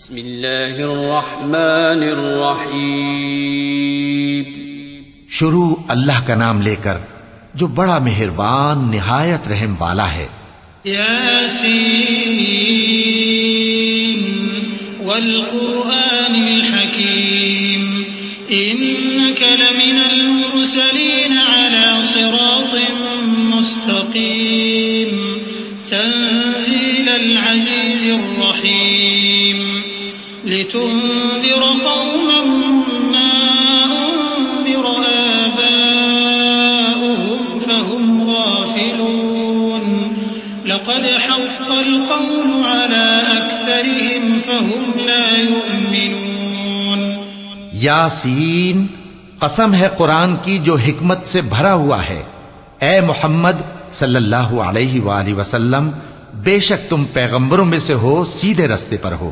بسم اللہ الرحمن الرحیم. شروع اللہ کا نام لے کر جو بڑا مہربان نہایت رحم والا ہے. یاسین والقرآن الحکیم انک لمن المرسلین علی صراط مستقیم تنزیل العزیز الرحیم لتنذر قوما ما انذر آباؤهم فهم غافلون لقد حق القول على أكثرهم فهم لا يؤمنون. یاسین، قسم ہے قرآن کی جو حکمت سے بھرا ہوا ہے. اے محمد صلی اللہ علیہ وآلہ وسلم، بے شک تم پیغمبروں میں سے ہو، سیدھے رستے پر ہو.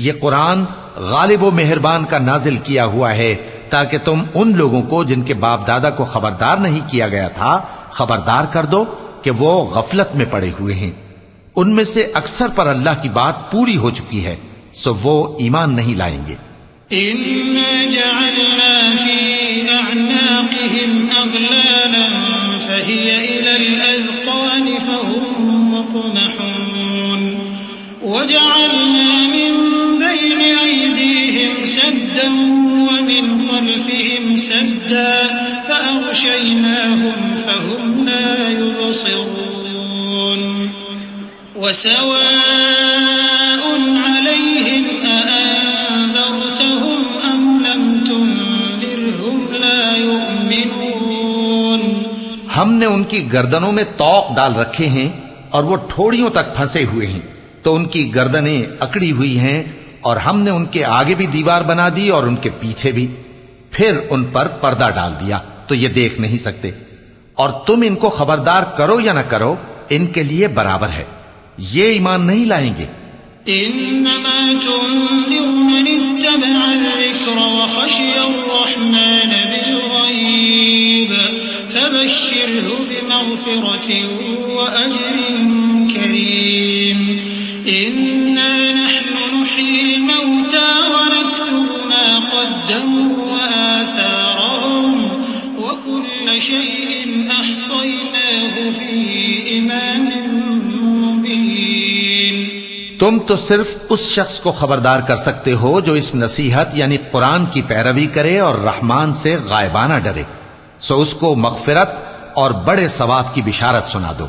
یہ قرآن غالب و مہربان کا نازل کیا ہوا ہے تاکہ تم ان لوگوں کو جن کے باپ دادا کو خبردار نہیں کیا گیا تھا خبردار کر دو کہ وہ غفلت میں پڑے ہوئے ہیں. ان میں سے اکثر پر اللہ کی بات پوری ہو چکی ہے، سو وہ ایمان نہیں لائیں گے. إنا جعلنا في أعناقهم أغلالا فهي إلى الأذقان فهم مقمحون وجعلنا من بين أيديهم سدا ومن خلفهم سدا فأغشيناهم فهم لا يبصرون. وسواء عليهم أأنذرتهم أم لم تنذرهم لا يؤمنون. ہم نے ان کی گردنوں میں طوق ڈال رکھے ہیں اور وہ ٹھوڑیوں تک پھنسے ہوئے ہیں، تو ان کی گردنیں اکڑی ہوئی ہیں، اور ہم نے ان کے آگے بھی دیوار بنا دی اور ان کے پیچھے بھی، پھر ان پر پردہ ڈال دیا تو یہ دیکھ نہیں سکتے. اور تم ان کو خبردار کرو یا نہ کرو، ان کے لیے برابر ہے، یہ ایمان نہیں لائیں گے. إنما تنذر من اتبع الذكر وخشي الرحمن بالغيب فبشره بمغفرة وأجر كريم. إنا نحن نحيي الموتى ونكتب ما قدموا وآثارهم وكل شيء أحصيناه في إمام مبين. تم تو صرف اس شخص کو خبردار کر سکتے ہو جو اس نصیحت یعنی قرآن کی پیروی کرے اور رحمان سے غائبانہ ڈرے، سو اس کو مغفرت اور بڑے ثواب کی بشارت سنا دو.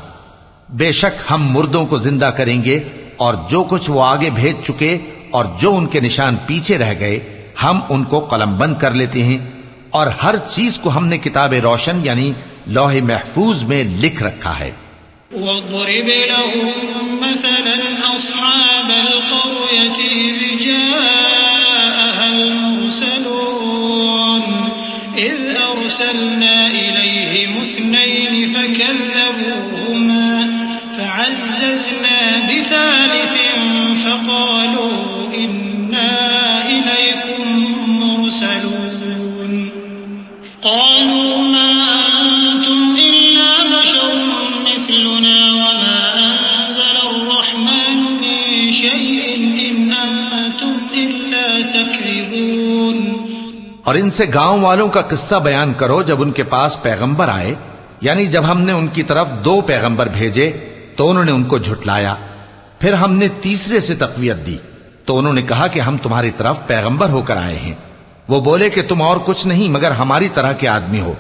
بے شک ہم مردوں کو زندہ کریں گے، اور جو کچھ وہ آگے بھیج چکے اور جو ان کے نشان پیچھے رہ گئے ہم ان کو قلم بند کر لیتے ہیں، اور ہر چیز کو ہم نے کتاب روشن یعنی لوح محفوظ میں لکھ رکھا ہے. واضرب لهم مثلا أصحاب القرية إذ جاءها المرسلون إذ أرسلنا إليهم اثنين فكذبوهما فعززنا بثالث فقالوا إنا إليكم مرسلون. قالوا ما أنتم إلا بشر مثلنا وما أنزل الرحمن من شيء إن أنتم إلا تكذبون. اور ان سے گاؤں والوں کا قصہ بیان کرو جب ان کے پاس پیغمبر آئے، یعنی جب ہم نے ان کی طرف 2 پیغمبر بھیجے تو انہوں نے ان کو جھٹلایا، پھر ہم نے تیسرے سے تقویت دی تو انہوں نے کہا کہ ہم تمہاری طرف پیغمبر ہو کر آئے ہیں. وہ بولے کہ تم اور کچھ نہیں مگر ہماری طرح کے آدمی ہو،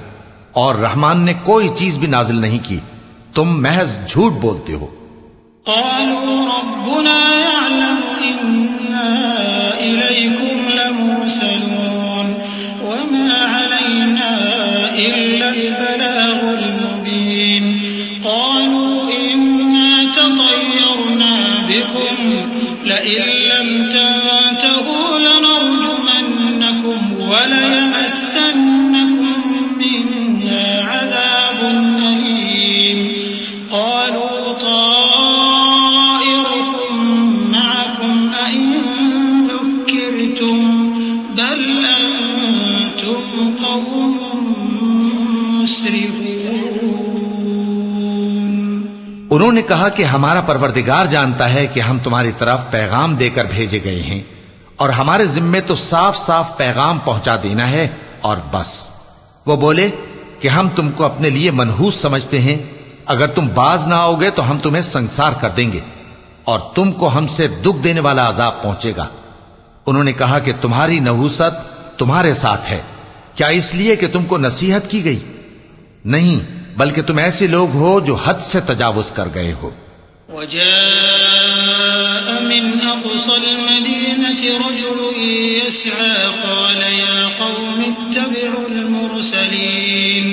اور رحمان نے کوئی چیز بھی نازل نہیں کی، تم محض جھوٹ بولتے ہو. قالوا ربنا يعلم إنا إليكم لمرسلون وما علينا إلا البلاغ المبين. قالوا إنا تطيرنا بكم لئن لم تنتهوا لنرجمنكم وليمسنكم منا عذاب أليم. قالوا طائركم معكم أئن ذكرتم بل أنتم قوم مسرفون. انہوں نے کہا کہ ہمارا پروردگار جانتا ہے کہ ہم تمہاری طرف پیغام دے کر بھیجے گئے ہیں، اور ہمارے ذمے تو صاف صاف پیغام پہنچا دینا ہے اور بس۔ وہ بولے کہ ہم تم کو اپنے لیے منحوس سمجھتے ہیں، اگر تم باز نہ آؤ گے تو ہم تمہیں سنسار کر دیں گے اور تم کو ہم سے دکھ دینے والا عذاب پہنچے گا۔ انہوں نے کہا کہ تمہاری نحوست تمہارے ساتھ ہے، کیا اس لیے کہ تم کو نصیحت کی گئی؟ نہیں، بلکہ تم ایسے لوگ ہو جو حد سے تجاوز کر گئے ہو۔ وجاء من أقصى المدينة رجل يسعى قال يا قوم اتبعوا المرسلين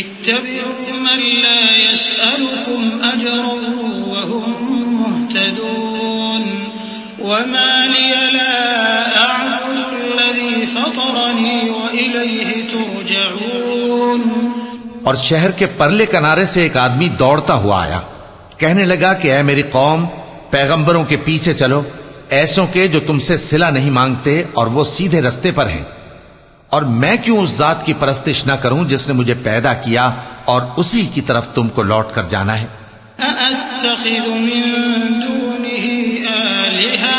اتبعوا من لا يسألكم أجرا وهم مهتدون وما لي لا أعبد الذي فطرني وإليه ترجعون۔ اور شہر کے پرلے کنارے سے ایک آدمی دوڑتا ہوا آیا، کہنے لگا کہ اے میری قوم، پیغمبروں کے پیچھے چلو، ایسوں کے جو تم سے صلہ نہیں مانگتے اور وہ سیدھے رستے پر ہیں، اور میں کیوں اس ذات کی پرستش نہ کروں جس نے مجھے پیدا کیا اور اسی کی طرف تم کو لوٹ کر جانا ہے۔ أأتخذ من دونه آلهة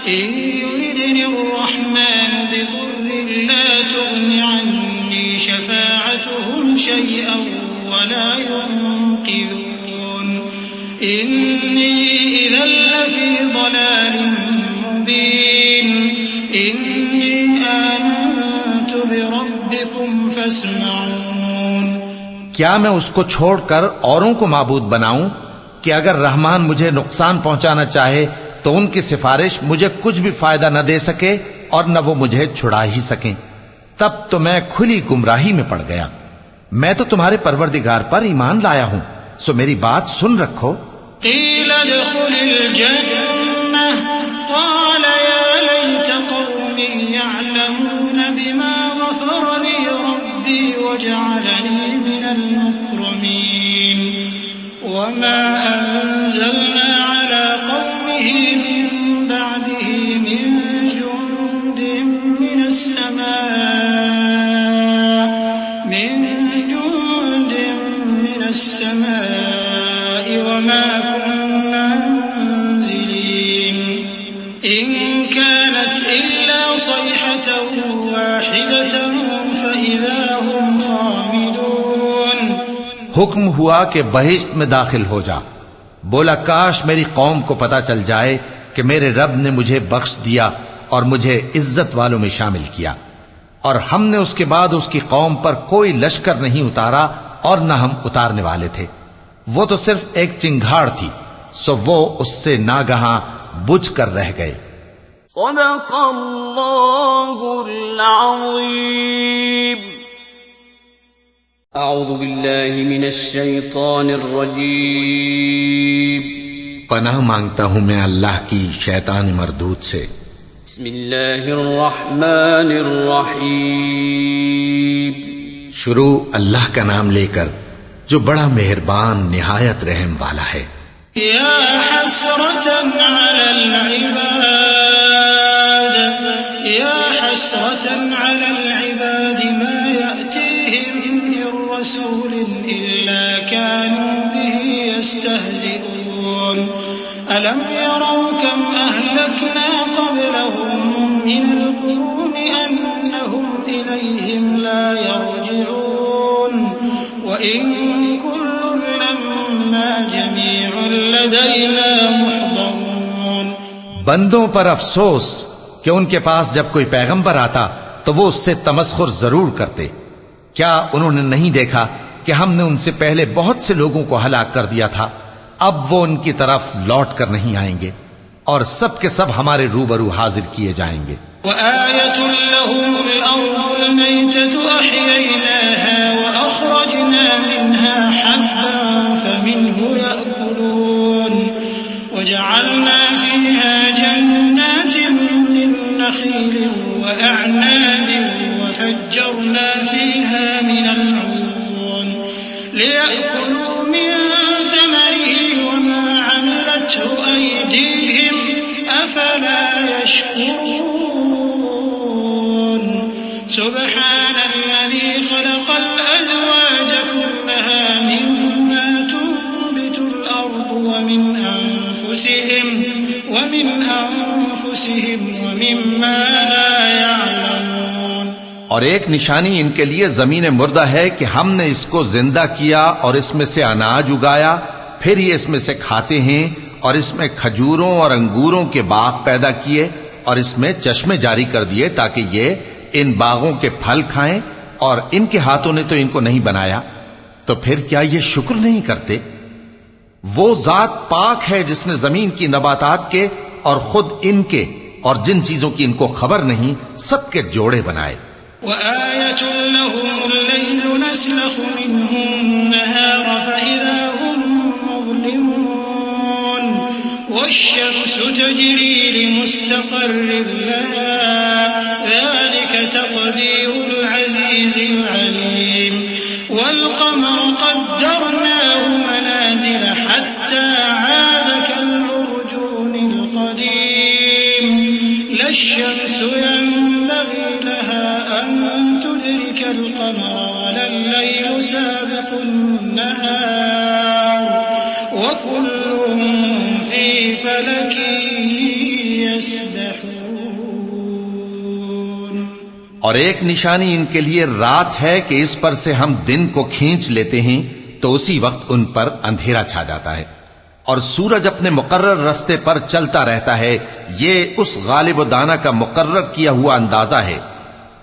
إن يردني الرحمن بضر لا تغن عني شفاعتهم شيئا ولا ينقذون إني إذا لفي ضلال مبين إني آمنت بربكم فاسمعون۔ کیا میں اس کو چھوڑ کر اوروں کو معبود بناؤں کہ اگر رحمان مجھے نقصان پہنچانا چاہے تو ان کی سفارش مجھے کچھ بھی فائدہ نہ دے سکے اور نہ وہ مجھے چھڑا ہی سکیں؟ تب تو میں کھلی گمراہی میں پڑ گیا۔ میں تو تمہارے پروردگار پر ایمان لایا ہوں، سو میری بات سن رکھو۔ قيل ادخل الجنة قال يا ليت قومي يعلمون بما غفر لي ربي وجعلني من المكرمين وما أنزلنا على قومه من بعده من جند من السماء وما كنا منزلين إن كانت إلا صيحة واحدة فإذا هم خامدون۔ حکم ہوا کہ بہشت میں داخل ہو جا۔ بولا کاش میری قوم کو پتا چل جائے کہ میرے رب نے مجھے بخش دیا اور مجھے عزت والوں میں شامل کیا، اور ہم نے اس کے بعد اس کی قوم پر کوئی لشکر نہیں اتارا اور نہ ہم اتارنے والے تھے۔ وہ تو صرف ایک چنگھاڑ تھی، سو وہ اس سے ناگہاں بجھ کر رہ گئے۔ صدق اللہ العظیم۔ اعوذ باللہ من الشیطان الرجیم۔ پناہ مانگتا ہوں میں اللہ کی شیطان مردود سے۔ بسم اللہ الرحمن الرحیم۔ شروع اللہ کا نام لے کر جو بڑا مہربان نہایت رحم والا ہے۔ یا حسرة على العباد یا حسرة على العباد ما يأتيهم من رسول إلا كانوا به يستهزئون ألم يروا كم أهلكنا قبلهم من القرون أنهم إليهم لا يرجعون وإن كل لما جميع لدينا محضرون۔ بندوں پر افسوس کہ ان کے پاس جب کوئی پیغمبر آتا تو وہ اس سے تمسخر ضرور کرتے۔ کیا انہوں نے نہیں دیکھا کہ ہم نے ان سے پہلے بہت سے لوگوں کو ہلاک کر دیا تھا؟ اب وہ ان کی طرف لوٹ کر نہیں آئیں گے اور سب کے سب ہمارے روبرو حاضر کیے جائیں گے۔ وآية لهم الأرض الميتة أحييناها وأخرجنا منها حبا فمنه يأكلون وجعلنا فيها جنات من نخيل وأعناب وفجرنا فيها من العيون ليأكلوا من ثمره وما عملته أيديهم أفلا يشكرون سبحان الذي خلق الأزواج كلها مما تنبت الأرض ومن أنفسهم ومما لا يعلمون. اور ایک نشانی ان کے لیے زمین مردہ ہے کہ ہم نے اس کو زندہ کیا اور اس میں سے اناج اگایا، پھر یہ اس میں سے کھاتے ہیں، اور اس میں کھجوروں اور انگوروں کے باغ پیدا کیے اور اس میں چشمے جاری کر دیے تاکہ یہ ان باغوں کے پھل کھائیں، اور ان کے ہاتھوں نے تو ان کو نہیں بنایا، تو پھر کیا یہ شکر نہیں کرتے؟ وہ ذات پاک ہے جس نے زمین کی نباتات کے اور خود ان کے اور جن چیزوں کی ان کو خبر نہیں سب کے جوڑے بنائے. وآية لهم الليل نسلخ منه النهار فإذا هم مظلمون والشمس تجري لمستقر لها ذلك تقدير العزيز العليم والقمر قدرناه منازل حتى عاد كالعرجون القديم لا الشمس ينبغي لها أن تدرك القمر ولا الليل سابق النهار وكل في فلك يسبحون. اور ایک نشانی ان کے لیے رات ہے کہ اس پر سے ہم دن کو کھینچ لیتے ہیں تو اسی وقت ان پر اندھیرا چھا جاتا ہے، اور سورج اپنے مقرر رستے پر چلتا رہتا ہے. یہ اس غالب و دانا کا مقرر کیا ہوا اندازہ ہے.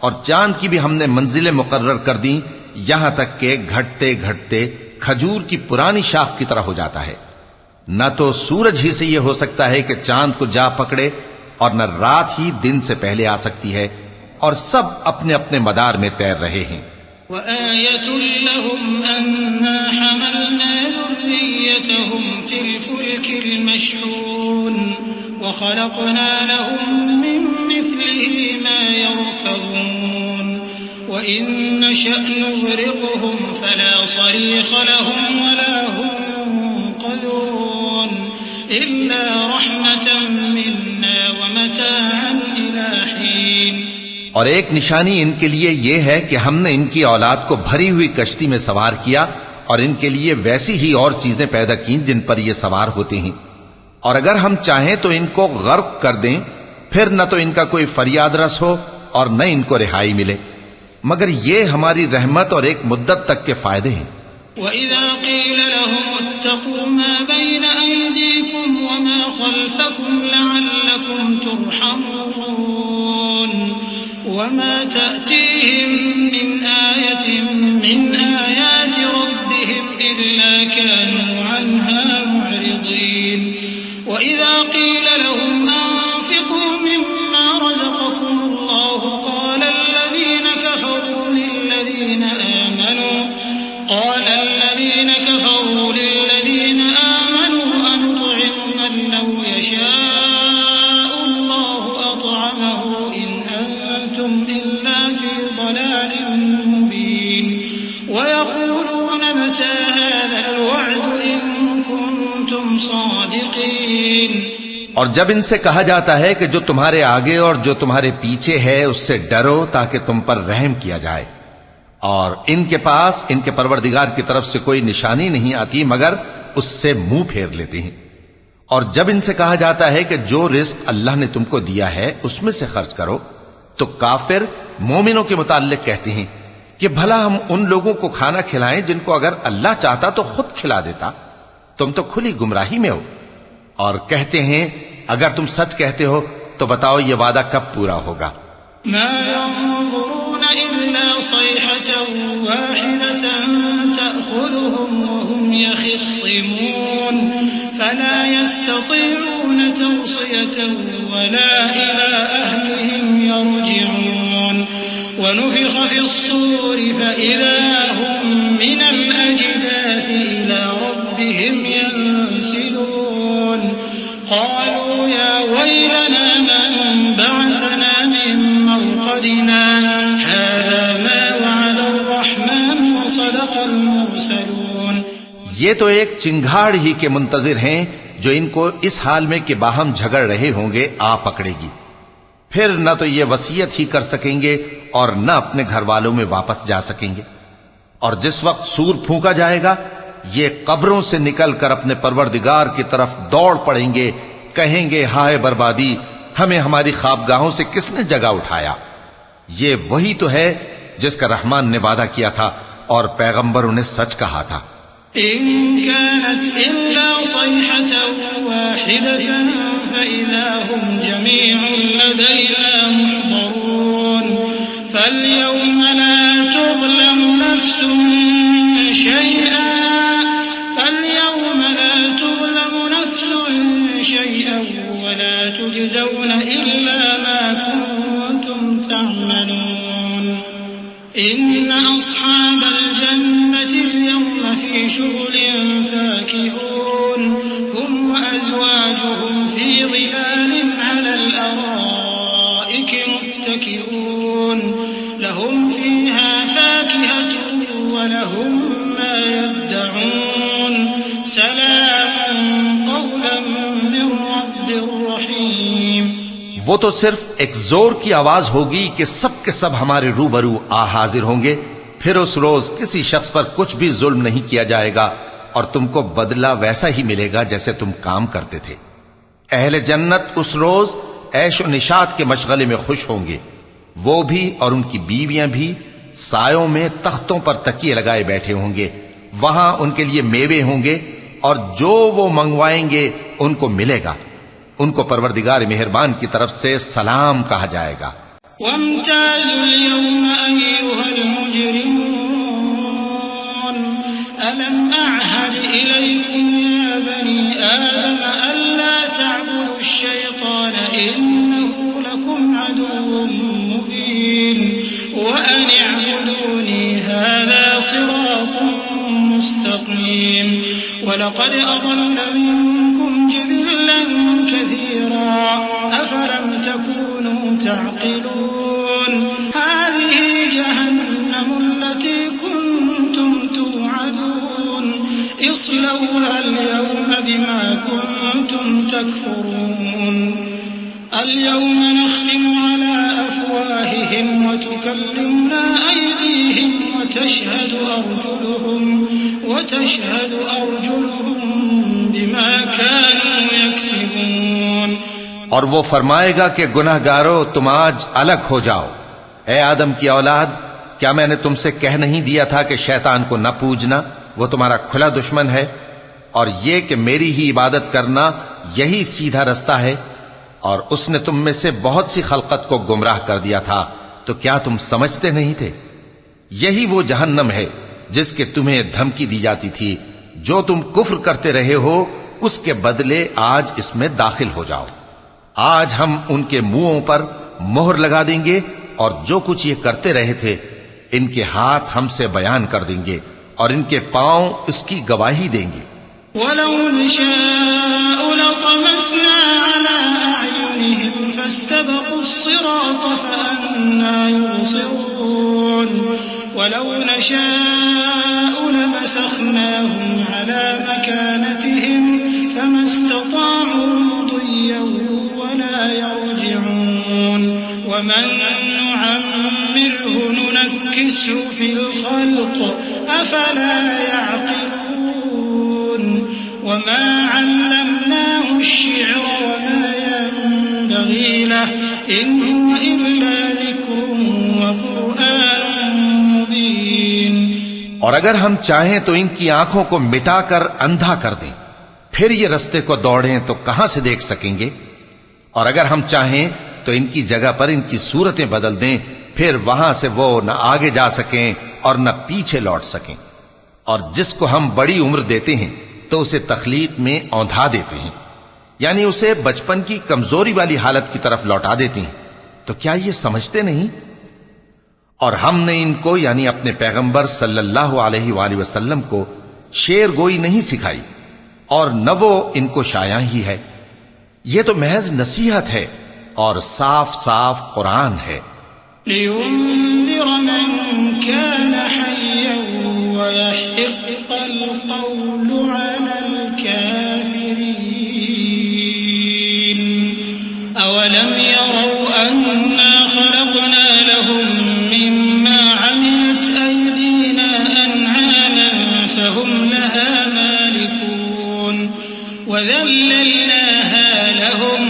اور چاند کی بھی ہم نے منزلیں مقرر کر دیں یہاں تک کہ گھٹتے گھٹتے کھجور کی پرانی شاخ کی طرح ہو جاتا ہے. نہ تو سورج ہی سے یہ ہو سکتا ہے کہ چاند کو جا پکڑے، اور نہ رات ہی دن سے پہلے آ سکتی ہے، اور سب اپنے اپنے مدار میں تیر رہے ہیں. وآية لهم أنا حملنا ذريتهم في الفلك المشحون وخلقنا لهم من مثله ما يركبون وإن نشأ نغرقهم فلا صريخ لهم ولا هم ينقذون إلا رحمة منا ومتاعا إلى حين. اور ایک نشانی ان کے لیے یہ ہے کہ ہم نے ان کی اولاد کو بھری ہوئی کشتی میں سوار کیا اور ان کے لیے ویسی ہی اور چیزیں پیدا کی جن پر یہ سوار ہوتے ہیں، اور اگر ہم چاہیں تو ان کو غرق کر دیں، پھر نہ تو ان کا کوئی فریاد رس ہو اور نہ ان کو رہائی ملے، مگر یہ ہماری رحمت اور ایک مدت تک کے فائدے ہیں. وَإِذَا قِيلَ لَهُمُ اتَّقُوا مَا بَيْنَ أَيْدِيكُمْ وَمَا خَلْفَكُمْ لَعَلَّكُمْ تُرْحَمُونَ وَمَا تَأْتِيهِمْ مِنْ آيَةٍ مِنْ آيَاتِ رَبِّهِمْ إِلَّا كَانُوا عَنْهَا مُعْرِضِينَ. وَإِذَا قِيلَ لَهُمْ أَنفِقُوا مِمَّا رَزَقَكُمُ اللَّهُ قَالَ الَّذِينَ كَفَرُوا لِلَّذِينَ آمَنُوا أَنُطْعِمُ مَن لَّوْ يَشَاءُ اللَّهُ أَطْعَمَهُ إِنْ أَنتُمْ إِلَّا فِي ضَلَالٍ مُّبِينٍ. وَيَقُولُونَ مَتَىٰ هَٰذَا الْوَعْدُ إِن كُنتُمْ صَادِقِينَ. اور جب ان سے کہا جاتا ہے کہ جو تمہارے آگے اور جو تمہارے پیچھے ہے اس سے ڈرو تاکہ تم پر رحم کیا جائے، اور ان کے پاس ان کے پروردگار کی طرف سے کوئی نشانی نہیں آتی مگر اس سے منہ پھیر لیتے ہیں. اور جب ان سے کہا جاتا ہے کہ جو رزق اللہ نے تم کو دیا ہے اس میں سے خرچ کرو، تو کافر مومنوں کے متعلق کہتے ہیں کہ بھلا ہم ان لوگوں کو کھانا کھلائیں جن کو اگر اللہ چاہتا تو خود کھلا دیتا، تم تو کھلی گمراہی میں ہو. اور کہتے ہیں اگر تم سچ کہتے ہو تو بتاؤ یہ وعدہ کب پورا ہوگا. ما ينظرون إلا صيحة واحدة تأخذهم وهم يخصمون فلا يستطيعون توصية ولا إلى أهلهم يرجعون. ونفخ في الصور فإذا هم من الأجداث إلى ربهم ينسلون. قالوا يا ويلنا من بعثنا من مرقدنا هذا ما وعد الرحمن وصدق المرسلون. یہ تو ایک چنگھاڑ ہی کے منتظر ہیں جو ان کو اس حال میں کہ باہم جھگڑ رہے ہوں گے آ پکڑے گی، پھر نہ تو یہ وصیت ہی کر سکیں گے اور نہ اپنے گھر والوں میں واپس جا سکیں گے. اور جس وقت سور پھونکا جائے گا یہ قبروں سے نکل کر اپنے پروردگار کی طرف دوڑ پڑیں گے، کہیں گے ہائے بربادی، ہمیں ہماری خوابگاہوں سے کس نے جگہ اٹھایا؟ یہ وہی تو ہے جس کا رحمان نے وعدہ کیا تھا اور پیغمبروں نے سچ کہا تھا. إن كانت إلا صيحة واحدة فإذا هم جميع لدينا محضرون فاليوم لا تظلم نفس شيئا ولا تجزون إلا ما كنتم تعملون إن أصحاب الجنة اليوم في شغل فاكهون هم وأزواجهم في ظلال على الأرائك متكئون لهم فيها فاكهة ولهم ما يدعون سلام قولا من رب رحيم. وہ تو صرف ایک زور کی آواز ہوگی کہ سب کے سب ہمارے روبرو آ حاضر ہوں گے. پھر اس روز کسی شخص پر کچھ بھی ظلم نہیں کیا جائے گا اور تم کو بدلہ ویسا ہی ملے گا جیسے تم کام کرتے تھے. اہل جنت اس روز عیش و نشاط کے مشغلے میں خوش ہوں گے. وہ بھی اور ان کی بیویاں بھی سایوں میں تختوں پر تکیے لگائے بیٹھے ہوں گے. وہاں ان کے لیے میوے ہوں گے اور جو وہ منگوائیں گے ان کو ملے گا. ان کو پروردگار مہربان کی طرف سے سلام کہا جائے گا. وامتازوا اليوم أيها المجرمون ألم أعهد إليكم يا بني آدم ألا تعبدوا الشيطان إنه لكم عدو مبين وأن اعبدوني هذا صراط مستقيم ولقد أضل منكم جبلا كثيرا أفلم تكونوا تعقلون هذه جهنم التي كنتم توعدون اصلوها اليوم بما كنتم تكفرون اليوم نختم على أفواههم وتكلمنا أيديهم وتشهد أرجلهم بما كانوا يكسبون. اور وہ فرمائے گا کہ گناہگارو تم آج الگ ہو جاؤ. اے آدم کی اولاد، کیا میں نے تم سے کہہ نہیں دیا تھا کہ شیطان کو نہ پوجنا، وہ تمہارا کھلا دشمن ہے، اور یہ کہ میری ہی عبادت کرنا یہی سیدھا رستہ ہے. اور اس نے تم میں سے بہت سی خلقت کو گمراہ کر دیا تھا، تو کیا تم سمجھتے نہیں تھے؟ یہی وہ جہنم ہے جس کے تمہیں دھمکی دی جاتی تھی. جو تم کفر کرتے رہے ہو اس کے بدلے آج اس میں داخل ہو جاؤ. آج ہم ان کے منہوں پر مہر لگا دیں گے اور جو کچھ یہ کرتے رہے تھے ان کے ہاتھ ہم سے بیان کر دیں گے اور ان کے پاؤں اس کی گواہی دیں گے. وَلَوْ نَشَاءُ لَطَمَسْنَا عَلَىٰ أَعْيُنِهِمْ فَاسْتَبَقُوا الصِّرَاطَ فَأَنَّىٰ يُبْصِرُونَ وَلَوْ نَشَاءُ لَمَسَخْنَاهُمْ عَلَىٰ مَكَانَتِهِمْ فَمَا اسْتَطَاعُوا مُضِيًّا وَلَا يَرْجِعُونَ وَمَن نُّعَمِّرْهُ نُنَكِّسْهُ فِي الْخَلْقِ أَفَلَا يَعْقِلُونَ وَمَا عَلَّمْنَاهُ الشِّعْرَ وَمَا يَنبَغِي لَهُ إِنْ هُوَ إِلَّا ذِكْرٌ وَقُرْآنٌ مُبِينٌ. اور اگر ہم چاہیں تو ان کی آنکھوں کو مٹا کر اندھا کر دیں، پھر یہ رستے کو دوڑیں تو کہاں سے دیکھ سکیں گے؟ اور اگر ہم چاہیں تو ان کی جگہ پر ان کی صورتیں بدل دیں، پھر وہاں سے وہ نہ آگے جا سکیں اور نہ پیچھے لوٹ سکیں. اور جس کو ہم بڑی عمر دیتے ہیں تو اسے تخلیق میں اوندھا دیتے ہیں، یعنی اسے بچپن کی کمزوری والی حالت کی طرف لوٹا دیتے ہیں. تو کیا یہ سمجھتے نہیں؟ اور ہم نے ان کو یعنی اپنے پیغمبر صلی اللہ علیہ وآلہ وسلم کو شعر گوئی نہیں سکھائی اور نہ وہ ان کو شایع ہی ہے. یہ تو محض نصیحت ہے اور صاف صاف قرآن ہے. لِيُنذِرَ مَن كَانَ حَيًّا وَيَحِقَّ الْقَوْلُ عَلَى الْكَافِرِينَ أَوَلَمْ يَرَوْا أَنَّا خَلَقْنَا لَهُم مِّمَّا عَمِلَتْ أَيْدِينَا أَنْعَامًا فَهُمْ لَهَا مَالِكُونَ وَذَلَّلْنَاهَا لَهُمْ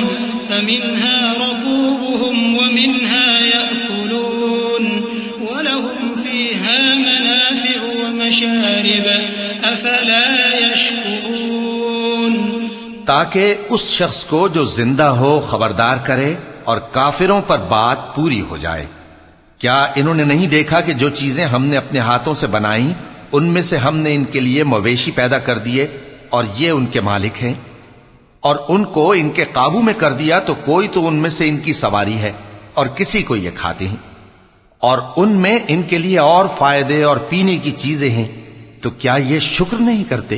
فمنها ركوبهم ومنها يأكلون ولهم فيها منافع ومشارب أفلا يشكرون. تاکہ اس شخص کو جو زندہ ہو خبردار کرے اور کافروں پر بات پوری ہو جائے. کیا انہوں نے نہیں دیکھا کہ جو چیزیں ہم نے اپنے ہاتھوں سے بنائیں ان میں سے ہم نے ان کے لیے مویشی پیدا کر دیے اور یہ ان کے مالک ہیں، اور ان کو ان کے قابو میں کر دیا تو کوئی تو ان میں سے ان کی سواری ہے اور کسی کو یہ کھاتے ہیں، اور ان میں ان کے لیے اور فائدے اور پینے کی چیزیں ہیں، تو کیا یہ شکر نہیں کرتے؟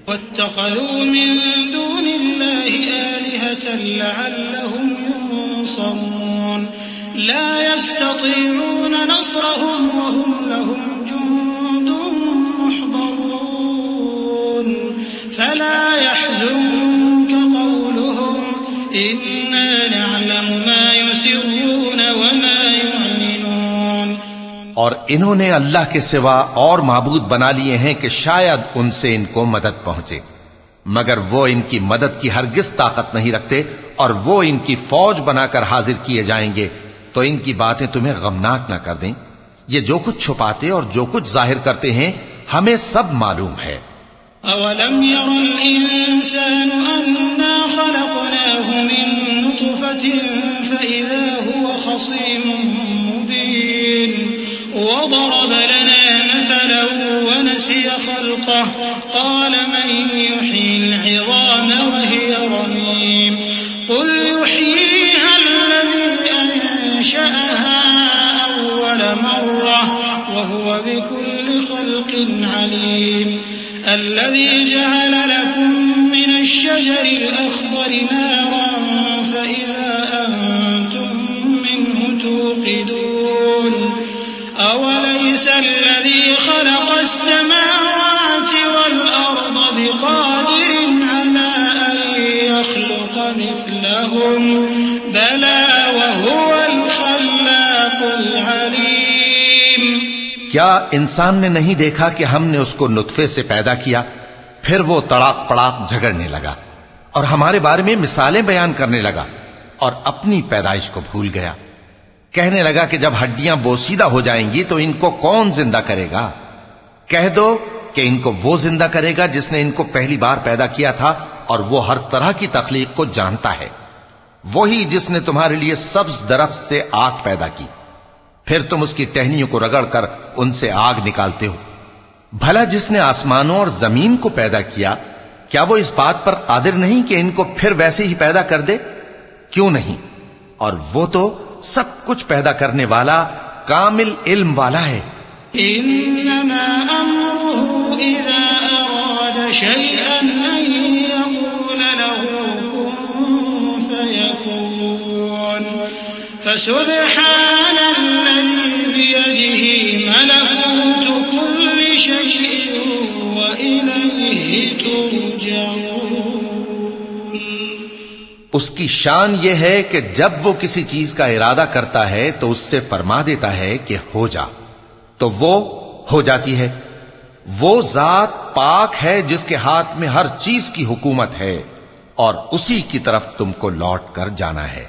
واتخذوا من دون الله آلهة لعلهم ينصرون لا يستطيعون نصرهم وهم لهم جند محضرون فلا يحزنك قولهم إنا نعلم ما يسرون وما يعلنون. اور انہوں نے اللہ کے سوا اور معبود بنا لیے ہیں کہ شاید ان سے ان کو مدد پہنچے، مگر وہ ان کی مدد کی ہرگز طاقت نہیں رکھتے، اور وہ ان کی فوج بنا کر حاضر کیے جائیں گے تو ان کی باتیں تمہیں غمناک نہ کر دیں. یہ جو کچھ چھپاتے اور جو کچھ ظاہر کرتے ہیں ہمیں سب معلوم ہے. أولم ير الإنسان أنا خلقناه من نطفة فإذا هو خصيم مبين وضرب لنا مثلا ونسي خلقه قال من يحيي العظام وهي رميم قل يحييها الذي أنشأها أول مرة وهو بكل خلق عليم الذي جعل لكم من الشجر الأخضر نارا فإذا أنتم منه توقدون أوليس الذي خلق السماوات والأرض بقادر على أن يخلق مثلهم بلى وهو الخلاق العليم. کیا انسان نے نہیں دیکھا کہ ہم نے اس کو نطفے سے پیدا کیا، پھر وہ تڑاک پڑاک جھگڑنے لگا اور ہمارے بارے میں مثالیں بیان کرنے لگا اور اپنی پیدائش کو بھول گیا. کہنے لگا کہ جب ہڈیاں بوسیدہ ہو جائیں گی تو ان کو کون زندہ کرے گا؟ کہہ دو کہ ان کو وہ زندہ کرے گا جس نے ان کو پہلی بار پیدا کیا تھا، اور وہ ہر طرح کی تخلیق کو جانتا ہے. وہی جس نے تمہارے لیے سبز درخت سے آگ پیدا کی، پھر تم اس کی ٹہنیوں کو رگڑ کر ان سے آگ نکالتے ہو. بھلا جس نے آسمانوں اور زمین کو پیدا کیا، کیا وہ اس بات پر قادر نہیں کہ ان کو پھر ویسے ہی پیدا کر دے؟ کیوں نہیں؟ اور وہ تو سب کچھ پیدا کرنے والا کامل علم والا ہے. انما امره اذا اراد شيئا ان يقول له كن فيكون فسبحان الذي بيده ملكوت كل شيء واليه ترجعون. اس کی شان یہ ہے کہ جب وہ کسی چیز کا ارادہ کرتا ہے تو اس سے فرما دیتا ہے کہ ہو جا، تو وہ ہو جاتی ہے. وہ ذات پاک ہے جس کے ہاتھ میں ہر چیز کی حکومت ہے، اور اسی کی طرف تم کو لوٹ کر جانا ہے.